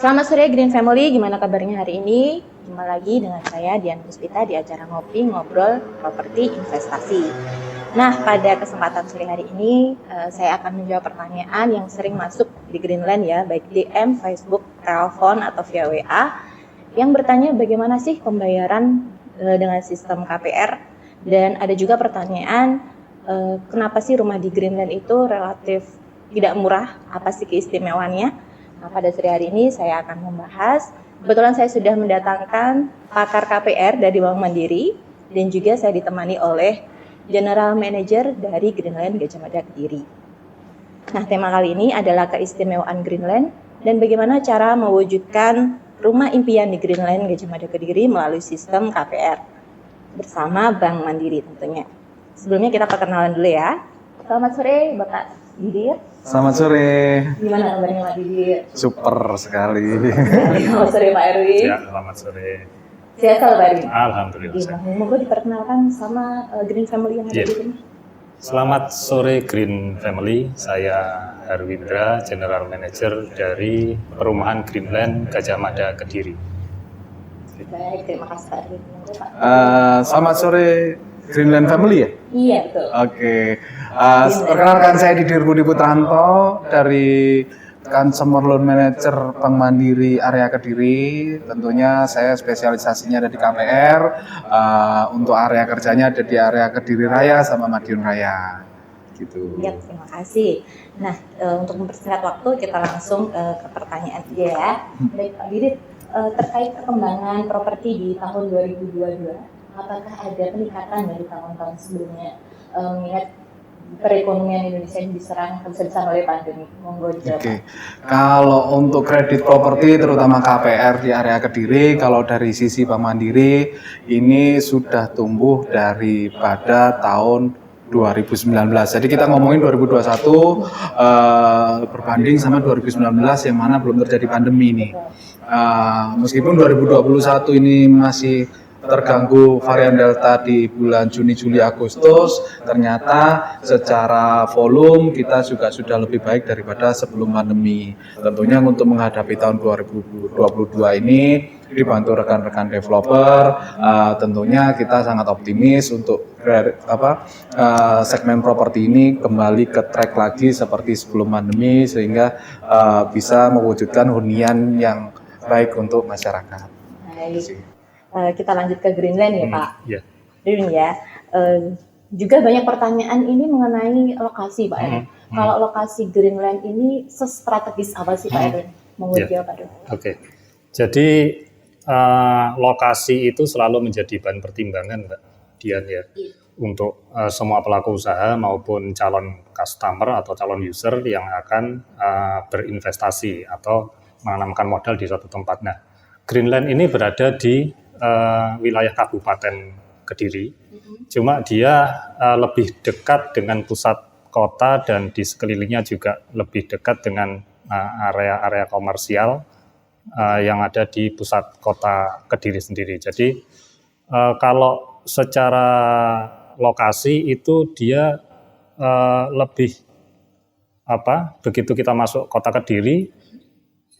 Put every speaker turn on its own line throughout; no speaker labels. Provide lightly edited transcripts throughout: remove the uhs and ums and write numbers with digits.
Selamat sore Green Family, gimana kabarnya hari ini? Jumpa lagi dengan saya Dian Puspita di acara Ngopi Ngobrol Properti Investasi. Nah, pada kesempatan sore hari ini saya akan menjawab pertanyaan yang sering masuk di Greenland ya, baik DM, Facebook, telepon atau via WA, yang bertanya bagaimana sih pembayaran dengan sistem KPR, dan ada juga pertanyaan kenapa sih rumah di Greenland itu relatif tidak murah, apa sih keistimewaannya? Nah, pada sore hari ini saya akan membahas. Kebetulan saya sudah mendatangkan pakar KPR dari Bank Mandiri dan juga saya ditemani oleh General Manager dari Greenland Gajah Mada Kediri. Nah, tema kali ini adalah keistimewaan Greenland dan bagaimana cara mewujudkan rumah impian di Greenland Gajah Mada Kediri melalui sistem KPR bersama Bank Mandiri tentunya. Sebelumnya kita perkenalan dulu ya. Selamat sore Bapak Didir.
Selamat sore.
Gimana kabarnya Pak Didir?
Super sekali.
Selamat sore Pak Erwin.
Ya, selamat sore.
Sehat selalu Pak Erwin.
Alhamdulillah.
Monggo diperkenalkan sama Green Family yang ada di sini.
Selamat sore Green Family. Saya Harwindra, General Manager dari Perumahan Greenland Gajah Mada Kediri.
Baik, terima kasih Pak Erwin.
Selamat sore Greenland Family ya?
Iya betul.
Oke. Perkenalkan saya Didir Budi Putranto dari Consumer Loan Manager Bank Mandiri area Kediri. Tentunya saya spesialisasinya ada di KPR. Untuk area kerjanya ada di area Kediri Raya sama Madiun Raya. Gitu.
Ya, terima kasih. Nah, untuk mempersingkat waktu kita langsung ke pertanyaan aja ya. Baik Pak Didit, terkait perkembangan properti di tahun 2022, apakah ada peningkatan dari tahun-tahun sebelumnya? Mengingat perekonomian Indonesia yang diserang habis-habisan oleh pandemi. Monggo dijawab.
Oke. Kalau untuk kredit properti terutama KPR di area Kediri, kalau dari sisi Bank Mandiri ini sudah tumbuh daripada tahun 2019. Jadi kita ngomongin 2021 berbanding sama 2019 yang mana belum terjadi pandemi nih. Meskipun 2021 ini masih terganggu varian Delta di bulan Juni, Juli, Agustus, ternyata secara volume kita juga sudah lebih baik daripada sebelum pandemi. Tentunya untuk menghadapi tahun 2022 ini dibantu rekan-rekan developer, tentunya kita sangat optimis untuk segmen properti ini kembali ke track lagi seperti sebelum pandemi sehingga bisa mewujudkan hunian yang baik untuk masyarakat.
Baik. Kita lanjut ke Greenland ya Pak.
Ya.
Green ya. Juga banyak pertanyaan ini mengenai lokasi Pak Erwin. Kalau lokasi Greenland ini sestrategis apa sih Pak Erwin? Mengutip Pak Erwin.
Oke. Jadi lokasi itu selalu menjadi bahan pertimbangan Mbak Dian ya. Untuk semua pelaku usaha maupun calon customer atau calon user yang akan berinvestasi atau menanamkan modal di suatu tempat. Nah, Greenland ini berada di wilayah Kabupaten Kediri, cuma dia lebih dekat dengan pusat kota dan di sekelilingnya juga lebih dekat dengan area-area komersial yang ada di pusat kota Kediri sendiri. Jadi kalau secara lokasi itu dia lebih begitu kita masuk kota Kediri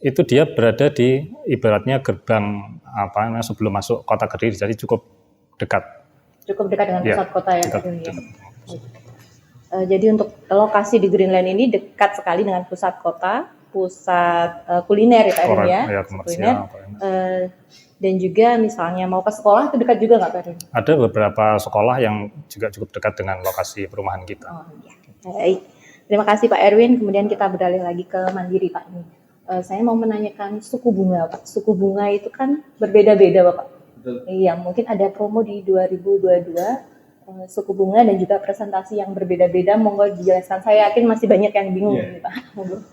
itu dia berada di ibaratnya gerbang sebelum masuk kota Kediri, jadi cukup dekat.
Cukup dekat dengan pusat kota ya Pak Erwin. Jadi untuk lokasi di Greenland ini dekat sekali dengan pusat kota, pusat kuliner ya Pak Erwin ya. Kuliner. Dan juga misalnya mau ke sekolah itu dekat juga nggak Pak Erwin?
Ada beberapa sekolah yang juga cukup dekat dengan lokasi perumahan kita.
Oh, ya. Baik. Terima kasih Pak Erwin. Kemudian kita beralih lagi ke Mandiri Pak. Saya mau menanyakan suku bunga Pak. Suku bunga itu kan berbeda-beda Bapak. Betul. Iya, mungkin ada promo di 2022 suku bunga dan juga presentasi yang berbeda-beda. Monggo dijelaskan. Saya yakin masih banyak yang bingung nih Pak.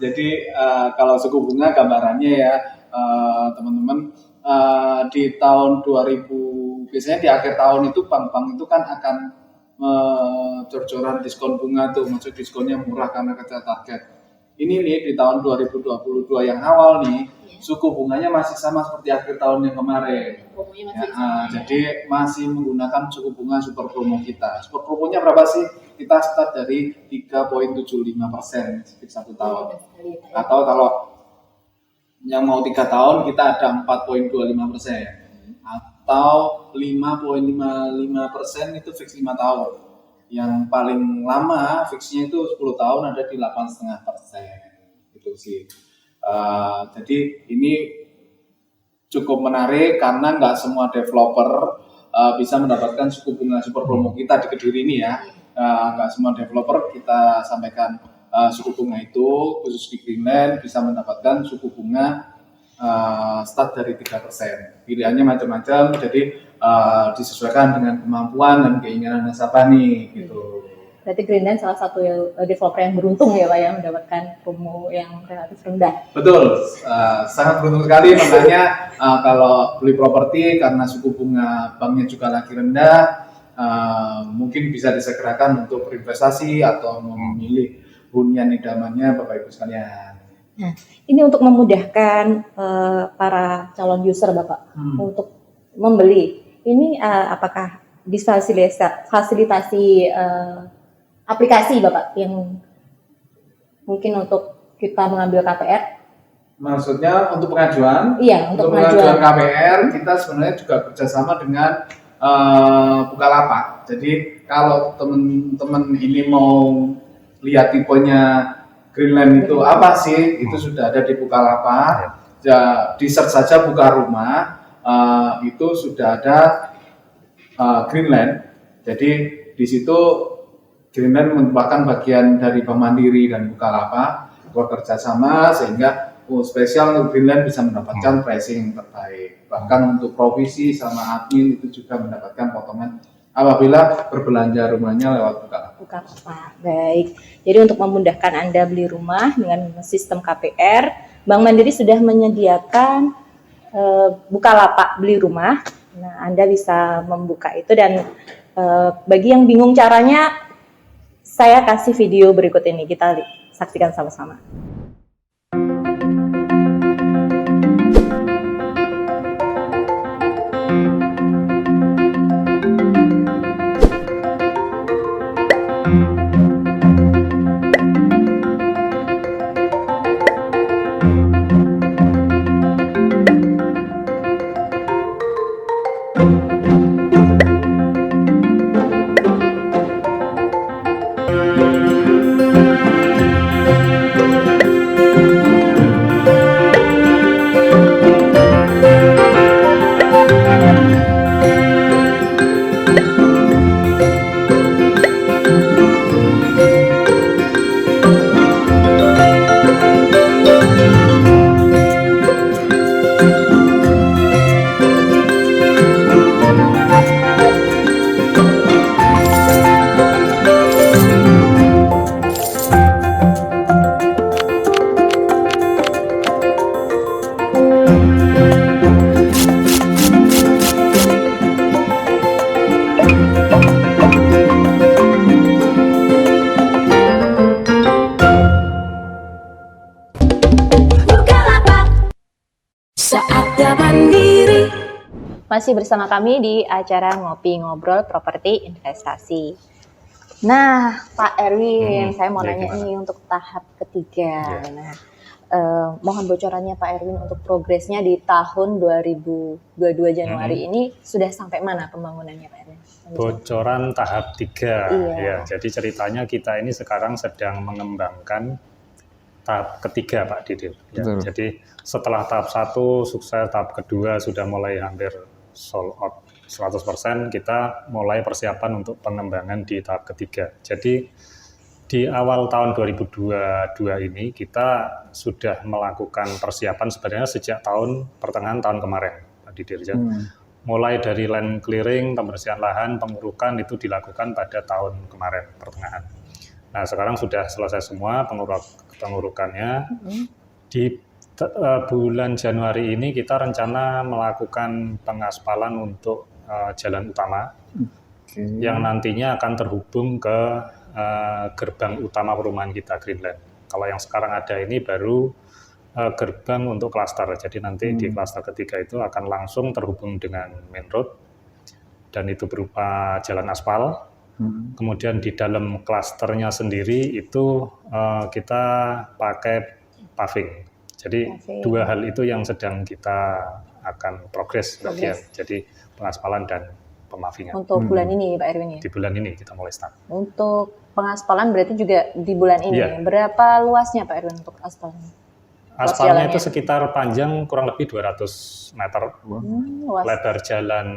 Jadi kalau suku bunga gambarannya ya teman-teman di tahun 2000 biasanya di akhir tahun itu bank-bank itu kan akan jor-joran diskon bunga tuh, maksud diskonnya murah karena kejar target. Ini nih di tahun 2022 yang awal nih, suku bunganya masih sama seperti akhir tahun yang kemarin. Jadi masih menggunakan suku bunga super promo kita. Super promonya berapa sih? Kita start dari 3,75% setiap 1 tahun. Atau kalau yang mau 3 tahun kita ada 4,25%, atau 5,55% itu fix 5 tahun. Yang paling lama fixnya itu 10 tahun ada di 8,5%. Itu sih. Jadi ini cukup menarik karena nggak semua developer bisa mendapatkan suku bunga super promo kita di Kediri ini ya. Nggak semua developer kita sampaikan suku bunga itu, khusus di Greenland bisa mendapatkan suku bunga start dari 3%. Pilihannya macam-macam, jadi disesuaikan dengan kemampuan dan keinginan nasabah nih gitu.
Berarti Greenland salah satu developer yang beruntung ya Pak ya, mendapatkan promo yang relatif rendah.
Betul, sangat beruntung sekali. Makanya kalau beli properti karena suku bunga banknya juga lagi rendah, mungkin bisa disegerakan untuk berinvestasi atau memilih hunian idamannya Bapak Ibu sekalian.
Nah, ini untuk memudahkan para calon user Bapak untuk membeli. Ini apakah difasilitasi aplikasi Bapak yang mungkin untuk kita mengambil KPR?
Maksudnya untuk pengajuan?
Iya, untuk
pengajuan KPR kita sebenarnya juga bekerjasama dengan Bukalapak. Jadi kalau teman-teman ini mau lihat tipenya Greenland itu apa sih, itu sudah ada di Bukalapak. Ya, di search saja Buka Rumah, itu sudah ada Greenland. Jadi di situ Greenland merupakan bagian dari Bank Mandiri dan Bukalapak bekerja sama sehingga spesial untuk Greenland bisa mendapatkan pricing terbaik. Bahkan untuk provisi sama admin itu juga mendapatkan potongan apabila berbelanja rumahnya lewat Bukalapak.
Baik. Jadi untuk memudahkan Anda beli rumah dengan sistem KPR, Bank Mandiri sudah menyediakan Bukalapak beli rumah. Nah, Anda bisa membuka itu dan bagi yang bingung caranya, saya kasih video berikut ini, kita saksikan sama-sama. Masih bersama kami di acara Ngopi Ngobrol Properti Investasi. Nah, Pak Erwin, saya mau nanya ini untuk tahap ketiga. Nah, mohon bocorannya Pak Erwin untuk progresnya di tahun 2022 Januari ini sudah sampai mana pembangunannya Pak Erwin?
Bocoran tahap 3. Ya, jadi ceritanya kita ini sekarang sedang mengembangkan tahap ketiga Pak Didil. Ya, jadi setelah tahap 1 sukses, tahap kedua sudah mulai hampir sold out 100%, kita mulai persiapan untuk pengembangan di tahap ketiga. Jadi di awal tahun 2022 ini kita sudah melakukan persiapan sebenarnya sejak pertengahan tahun kemarin, Pak Didir. Mulai dari land clearing, pembersihan lahan, pengurukan itu dilakukan pada tahun kemarin pertengahan. Nah, sekarang sudah selesai semua pengurukannya. Di bulan Januari ini kita rencana melakukan pengaspalan untuk jalan utama yang nantinya akan terhubung ke gerbang utama perumahan kita Greenland. Kalau yang sekarang ada ini baru gerbang untuk klaster. Jadi nanti di klaster ketiga itu akan langsung terhubung dengan main road dan itu berupa jalan aspal. Kemudian di dalam klasternya sendiri itu kita pakai paving. Jadi
Oke.
dua hal itu yang sedang kita akan progres Mbak Dian. Jadi pengaspalan dan pemavingan.
Untuk bulan ini Pak Erwin ya.
Di bulan ini kita mulai start.
Untuk pengaspalan berarti juga di bulan ini.
Iya.
Berapa luasnya Pak Erwin untuk aspalnya?
Aspalnya
jalannya?
itu sekitar panjang kurang lebih 200 meter.
Luas.
Lebar jalan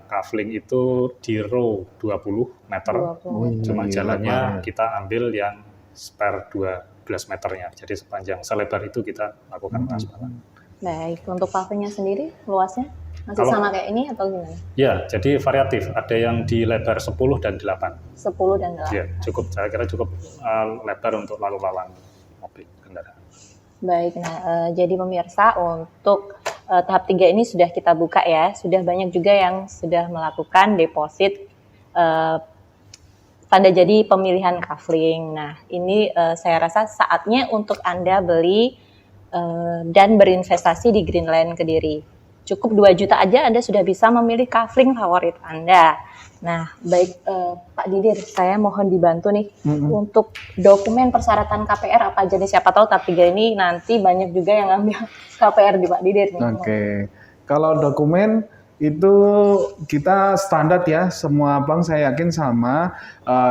kafling itu di row 20 meter.
20.
Cuma
Iya,
jalannya
lebar.
kita ambil yang spare 12 meternya. Jadi sepanjang selebar itu kita lakukan pengaspalan.
Baik, untuk pavingnya sendiri luasnya masih
Kalau-
sama kayak ini atau gimana?
Ya, jadi variatif. Ada yang di lebar 10 dan 8.
10 dan 8.
Ya, cukup. Saya kira cukup lebar untuk lalu lalang mobil kendaraan.
Baik, nah jadi pemirsa untuk tahap 3 ini sudah kita buka ya. Sudah banyak juga yang sudah melakukan deposit tanda jadi pemilihan kafling. Nah, ini saya rasa saatnya untuk Anda beli dan berinvestasi di Greenland Kediri. Cukup 2 juta aja Anda sudah bisa memilih kafling favorit Anda. Nah, baik Pak Didir, saya mohon dibantu nih untuk dokumen persyaratan KPR apa aja nih. Siapa tahu tahap 3 ini nanti banyak juga yang ngambil KPR di Pak Didir nih.
Oke, kalau dokumen itu kita standar ya, semua bank saya yakin sama.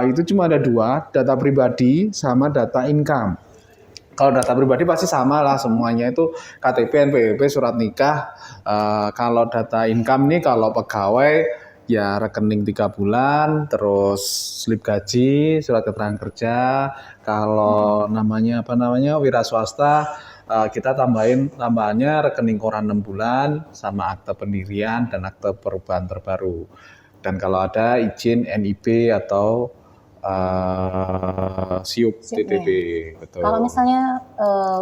Itu cuma ada 2, data pribadi sama data income. Kalau data pribadi pasti sama lah semuanya, itu KTP, NPWP, surat nikah. Kalau data income nih, kalau pegawai ya rekening 3 bulan, terus slip gaji, surat keterangan kerja. Kalau namanya wira swasta, kita tambahannya rekening koran 6 bulan sama akte pendirian dan akte perubahan terbaru. Dan kalau ada izin NIB atau SIUP TTP, betul.
Kalau misalnya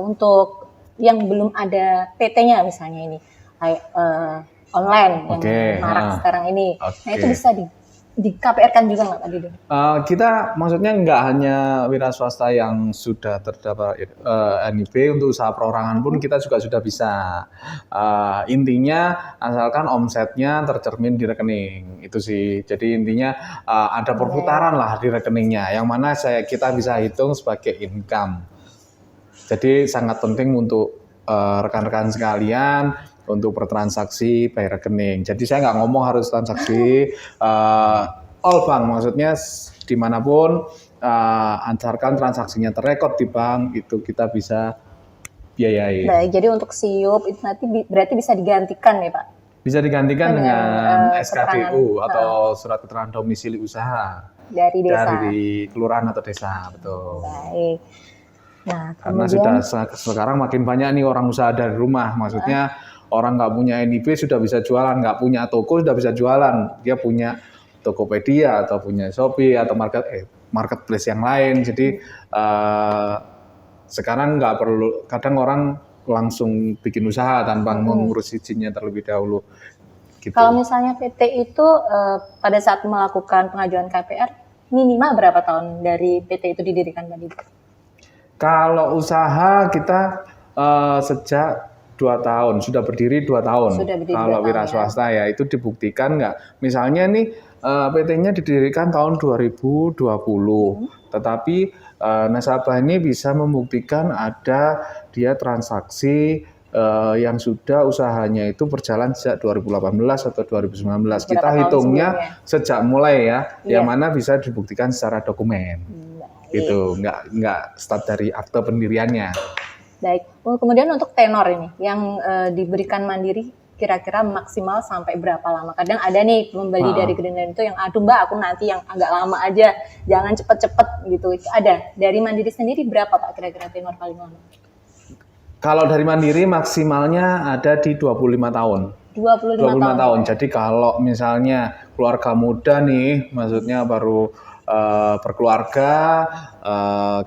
untuk yang belum ada PT-nya misalnya ini, kayak online yang marak sekarang ini, nah itu bisa di KPR-kan juga nggak Pak Didir?
Kita maksudnya nggak hanya wira swasta yang sudah terdapat NIB, untuk usaha perorangan pun kita juga sudah bisa. Intinya asalkan omsetnya tercermin di rekening, itu sih. Jadi intinya ada perputaran lah di rekeningnya, yang mana kita bisa hitung sebagai income. Jadi sangat penting untuk rekan-rekan sekalian untuk bertransaksi by rekening. Jadi saya nggak ngomong harus transaksi all bank, maksudnya dimanapun asalkan transaksinya terrekod di bank, itu kita bisa biayai.
Baik, jadi untuk SIUP itu nanti berarti bisa digantikan ya Pak?
Bisa digantikan dengan SKDU atau surat keterangan domisili usaha
dari desa,
dari kelurahan atau desa, betul.
Baik. Nah,
karena
kemudian,
sudah sekarang makin banyak nih orang usaha dari rumah, maksudnya orang nggak punya NIB sudah bisa jualan, nggak punya toko sudah bisa jualan, dia punya Tokopedia atau punya Shopee atau marketplace yang lain. Jadi sekarang nggak perlu, kadang orang langsung bikin usaha tanpa mengurus izinnya terlebih dahulu. Gitu.
Kalau misalnya PT itu pada saat melakukan pengajuan KPR minimal berapa tahun dari PT itu didirikan Pak Didir?
Kalau usaha kita sejak 2 tahun, sudah berdiri 2 tahun. Kalau wira swasta ya itu dibuktikan nggak? Misalnya nih PT-nya didirikan tahun 2020, tetapi nasabah ini bisa membuktikan ada dia transaksi yang sudah usahanya itu berjalan sejak 2018 atau 2019. Kita hitungnya sejak mulai ya, yang mana bisa dibuktikan secara dokumen. Gitu, nggak start dari akte pendiriannya.
Baik, kemudian untuk tenor ini yang diberikan Mandiri kira-kira maksimal sampai berapa lama? Kadang ada nih pembeli dari Greenland itu yang aduh Mbak aku nanti yang agak lama aja, jangan cepet-cepet gitu. Itu ada. Dari Mandiri sendiri berapa Pak kira-kira tenor paling lama?
Kalau dari Mandiri maksimalnya ada di 25 tahun. 25 tahun. Jadi kalau misalnya keluarga muda nih, maksudnya baru berkeluarga,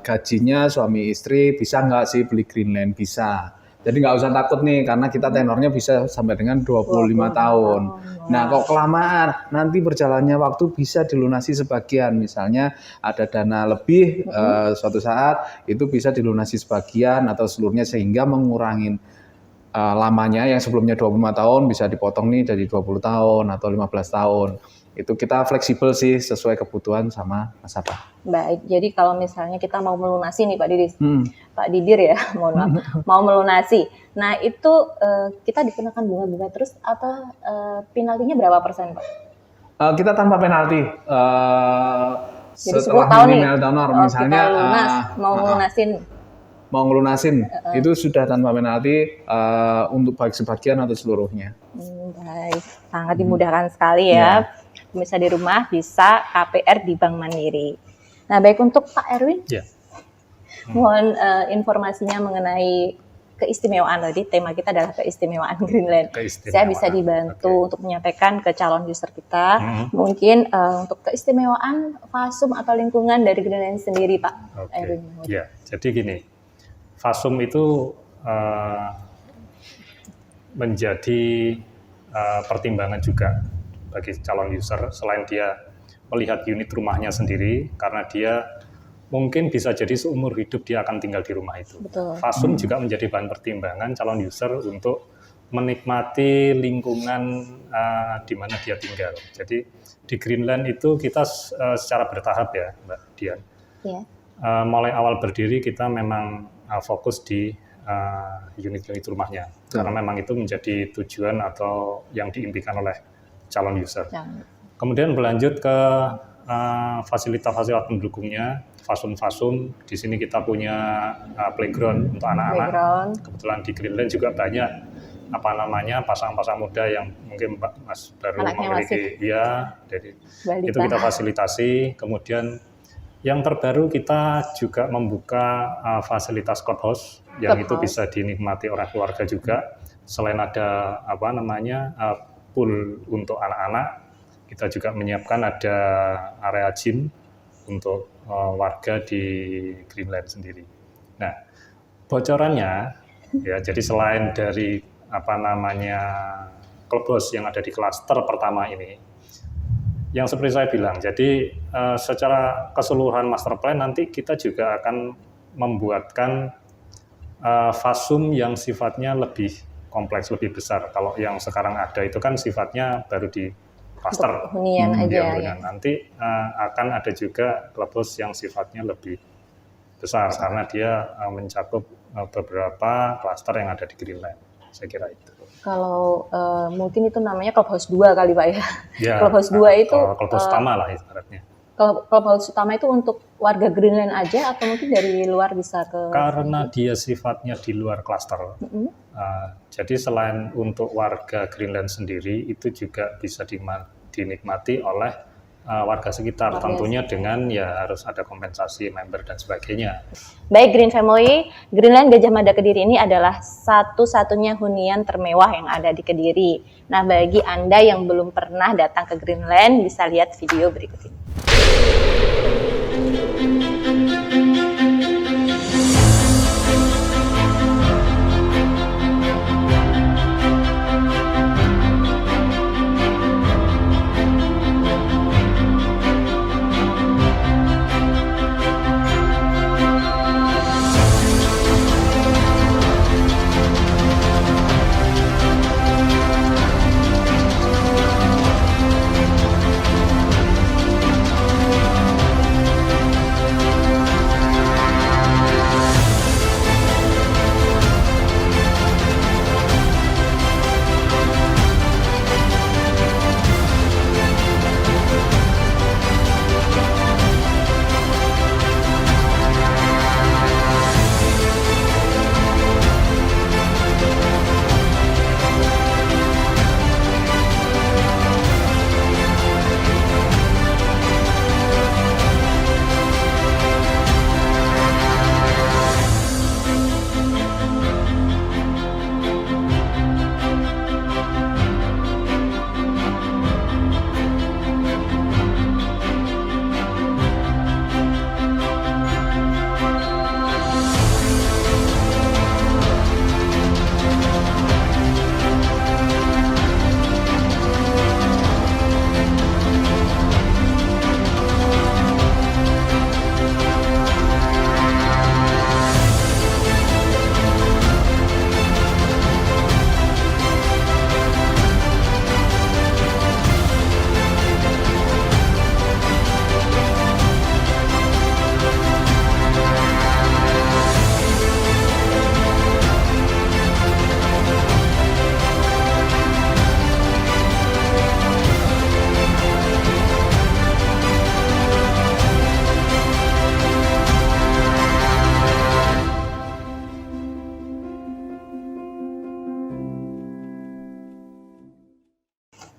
gajinya suami istri, bisa nggak sih beli Greenland? Bisa. Jadi nggak usah takut nih, karena kita tenornya bisa sampai dengan 25 tahun. Nah, kok kelamaan, nanti berjalannya waktu bisa dilunasi sebagian. Misalnya ada dana lebih suatu saat, itu bisa dilunasi sebagian atau seluruhnya, sehingga mengurangi lamanya yang sebelumnya 25 tahun bisa dipotong nih jadi 20 tahun atau 15 tahun. Itu kita fleksibel sih sesuai kebutuhan sama nasabah.
Baik, jadi kalau misalnya kita mau melunasi nih Pak Didir, Pak Didir ya, mohon maaf, mau melunasi. Nah itu kita dikenakan bunga-bunga terus atau penaltinya berapa persen Pak?
Kita tanpa penalti.
Jadi 10
Setelah
tahun nih,
minimal donor, misalnya
kita lunas, mau ngelunasin.
itu sudah tanpa penalti untuk baik sebagian atau seluruhnya.
Baik, sangat dimudahkan sekali ya. Bisa di rumah, bisa KPR di Bank Mandiri. Nah, baik untuk Pak Erwin, mohon informasinya mengenai keistimewaan tadi. Tema kita adalah keistimewaan Greenland. Saya bisa dibantu untuk menyampaikan ke calon user kita. Mungkin untuk keistimewaan fasum atau lingkungan dari Greenland sendiri, Pak Erwin.
Ya, jadi gini, fasum itu menjadi pertimbangan juga bagi calon user selain dia melihat unit rumahnya sendiri karena dia mungkin bisa jadi seumur hidup dia akan tinggal di rumah itu.
Betul.
Fasum juga menjadi bahan pertimbangan calon user untuk menikmati lingkungan di mana dia tinggal. Jadi di Greenland itu kita secara bertahap ya Mbak Dian. Mulai awal berdiri kita memang fokus di unit-unit rumahnya karena memang itu menjadi tujuan atau yang diimpikan oleh calon user. Kemudian berlanjut ke fasilitas-fasilitas pendukungnya, fasum-fasum. Di sini kita punya playground untuk anak-anak. Kebetulan di Greenland juga banyak pasang-pasang muda yang mungkin Mas baru memiliki jadi itu kita fasilitasi. Kemudian yang terbaru kita juga membuka fasilitas clubhouse yang itu bisa dinikmati oleh keluarga juga. Selain ada pool untuk anak-anak, kita juga menyiapkan ada area gym untuk warga di Greenland sendiri. Nah, bocorannya ya, jadi selain dari clubhouse yang ada di klaster pertama ini, yang seperti saya bilang, jadi secara keseluruhan master plan nanti kita juga akan membuatkan fasum yang sifatnya lebih kompleks, lebih besar. Kalau yang sekarang ada itu kan sifatnya baru di cluster.
Hunian aja ya.
Nanti akan ada juga clubhouse yang sifatnya lebih besar karena dia mencakup beberapa klaster yang ada di Greenland. Saya kira itu.
Kalau mungkin itu namanya clubhouse 2 kali Pak ya. Clubhouse 2 itu
clubhouse utama lah ibaratnya.
Clubhouse utama itu untuk warga Greenland aja atau mungkin dari luar bisa ke?
Karena dia sifatnya di luar klaster. Jadi selain untuk warga Greenland sendiri itu juga bisa dinikmati oleh warga sekitar. Tentunya dengan ya harus ada kompensasi member dan sebagainya.
Baik Green Family, Greenland Gajah Mada Kediri ini adalah satu-satunya hunian termewah yang ada di Kediri. Nah, bagi Anda yang belum pernah datang ke Greenland bisa lihat video berikut ini.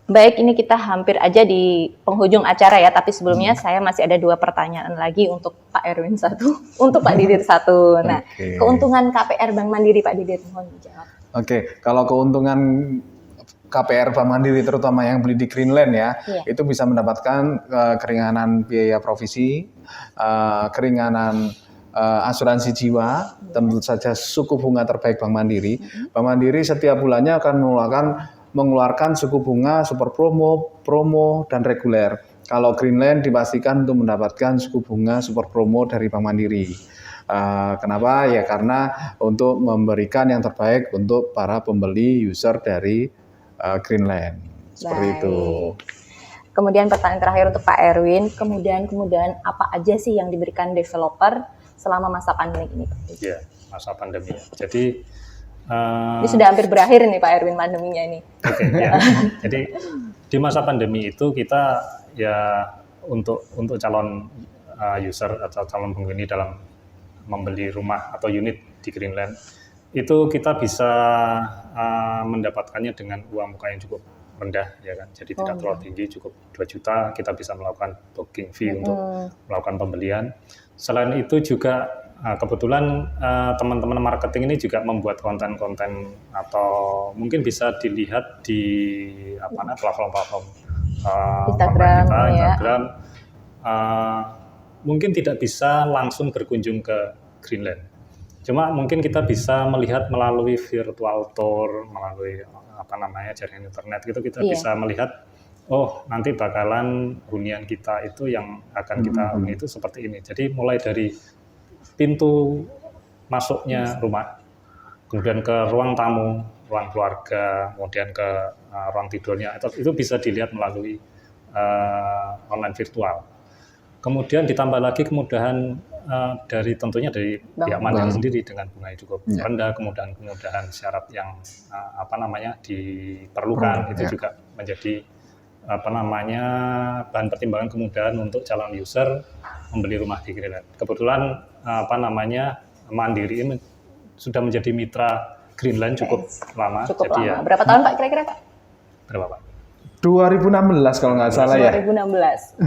Baik, ini kita hampir aja di penghujung acara ya, tapi sebelumnya saya masih ada 2 pertanyaan lagi untuk Pak Erwin satu, untuk Pak Didir satu. Nah,
Oke.
keuntungan KPR Bank Mandiri Pak Didir, mohon dijawab.
Oke, kalau keuntungan KPR Bank Mandiri terutama yang beli di Greenland ya,
Iya.
itu bisa mendapatkan keringanan biaya provisi, keringanan asuransi jiwa, tentu saja suku bunga terbaik Bank Mandiri. Bank Mandiri setiap bulannya akan mengeluarkan suku bunga super promo, dan reguler. Kalau Greenland dipastikan untuk mendapatkan suku bunga super promo dari Bank Mandiri. Kenapa? Ya karena untuk memberikan yang terbaik untuk para pembeli user dari Greenland. Seperti
Baik.
itu.
Kemudian pertanyaan terakhir untuk Pak Erwin, kemudahan apa aja sih yang diberikan developer selama masa pandemi ini?
Ya, masa pandemi. Jadi
Ini sudah hampir berakhir nih Pak Erwin pandeminya ini.
Oke, ya. Jadi di masa pandemi itu kita ya untuk calon user atau calon penghuni dalam membeli rumah atau unit di Greenland itu kita bisa mendapatkannya dengan uang muka yang cukup rendah ya kan. Jadi tidak terlalu tinggi, cukup 2 juta kita bisa melakukan booking fee untuk melakukan pembelian. Selain itu juga kebetulan teman-teman marketing ini juga membuat konten-konten atau mungkin bisa dilihat di platform-platform
Instagram,
kita,
ya.
Instagram. Mungkin tidak bisa langsung berkunjung ke Greenland. Cuma mungkin kita bisa melihat melalui virtual tour, melalui jaringan internet gitu kita bisa melihat nanti bakalan hunian kita itu yang akan kita huni itu seperti ini. Jadi mulai dari pintu masuknya rumah, kemudian ke ruang tamu, ruang keluarga, kemudian ke ruang tidurnya, itu bisa dilihat melalui online virtual. Kemudian ditambah lagi kemudahan dari tentunya dari pihak Mandiri sendiri dengan bunga yang cukup rendah, kemudahan syarat yang diperlukan itu juga menjadi bahan pertimbangan kemudahan untuk calon user membeli rumah di Greenland. Kebetulan Mandiri ini sudah menjadi mitra Greenland cukup lama.
Cukup lama. Berapa tahun Pak kira-kira Pak?
Berapa Pak?
2016 kalau nggak salah ya.
2016.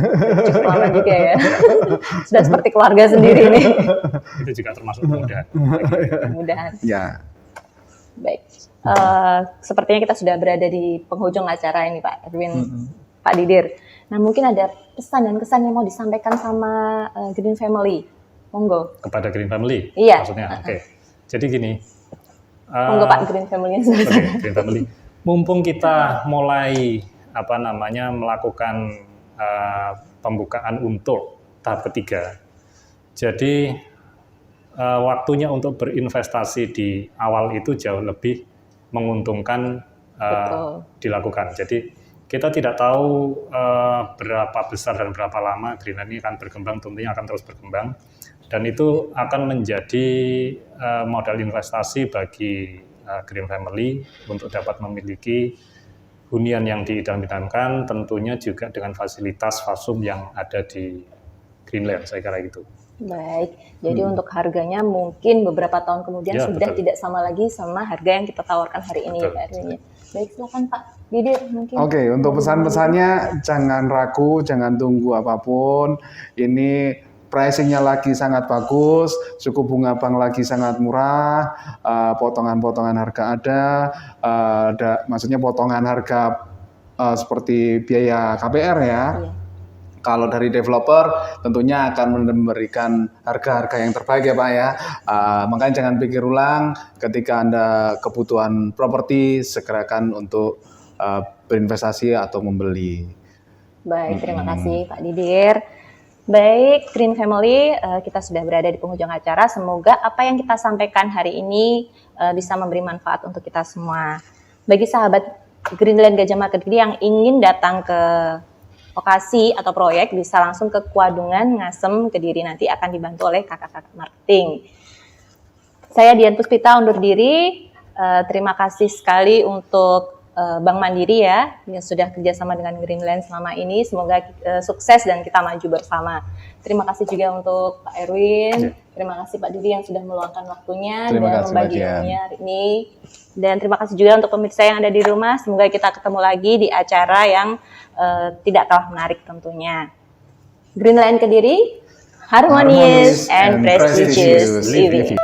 Cukup lama juga ya. Sudah seperti keluarga sendiri nih.
Itu juga termasuk kemudahan.
Kemudahan.
Ya.
Baik. Sepertinya kita sudah berada di penghujung acara ini Pak Erwin, Pak Didir. Nah mungkin ada pesan dan kesan yang mau disampaikan sama Green Family. Monggo.
Kepada Green Family?
Iya.
Maksudnya, oke. Jadi gini.
Monggo Pak Green Family.
Oke, Green Family. Mumpung kita mulai melakukan pembukaan untuk tahap ketiga. Jadi waktunya untuk berinvestasi di awal itu jauh lebih menguntungkan dilakukan. Jadi kita tidak tahu berapa besar dan berapa lama Greenland ini akan berkembang, tentunya akan terus berkembang. Dan itu akan menjadi modal investasi bagi Green Family untuk dapat memiliki hunian yang diidam-idamkan, tentunya juga dengan fasilitas fasum yang ada di Greenland, saya kira gitu.
Baik, jadi untuk harganya mungkin beberapa tahun kemudian sudah tidak sama lagi sama harga yang kita tawarkan hari ini ya Pak Erwin. Baik, silakan Pak Didir mungkin.
Oke, untuk pesan-pesannya jangan ragu, jangan tunggu apapun. Ini pricing-nya lagi sangat bagus, suku bunga bank lagi sangat murah, potongan-potongan harga maksudnya potongan harga seperti biaya KPR ya. Iya. Kalau dari developer tentunya akan memberikan harga-harga yang terbaik ya Pak ya. Makanya jangan pikir ulang ketika Anda kebutuhan properti, segerakan untuk berinvestasi atau membeli.
Baik, terima kasih Pak Didir. Baik, Green Family, kita sudah berada di penghujung acara. Semoga apa yang kita sampaikan hari ini bisa memberi manfaat untuk kita semua. Bagi sahabat Greenland Gajah Mada Kediri yang ingin datang ke lokasi atau proyek, bisa langsung ke Kuadungan, Ngasem, Kediri. Nanti akan dibantu oleh kakak-kakak marketing. Saya Dian Puspita undur diri. Terima kasih sekali untuk Bank Mandiri ya, yang sudah kerjasama dengan Greenland selama ini. Semoga sukses dan kita maju bersama. Terima kasih juga untuk Pak Erwin. Terima kasih Pak Didi yang sudah meluangkan waktunya dan membagi ilmunya hari ini. Dan terima kasih juga untuk pemirsa yang ada di rumah. Semoga kita ketemu lagi di acara yang tidak kalah menarik tentunya. Greenland Kediri, harmonious and prestigious living.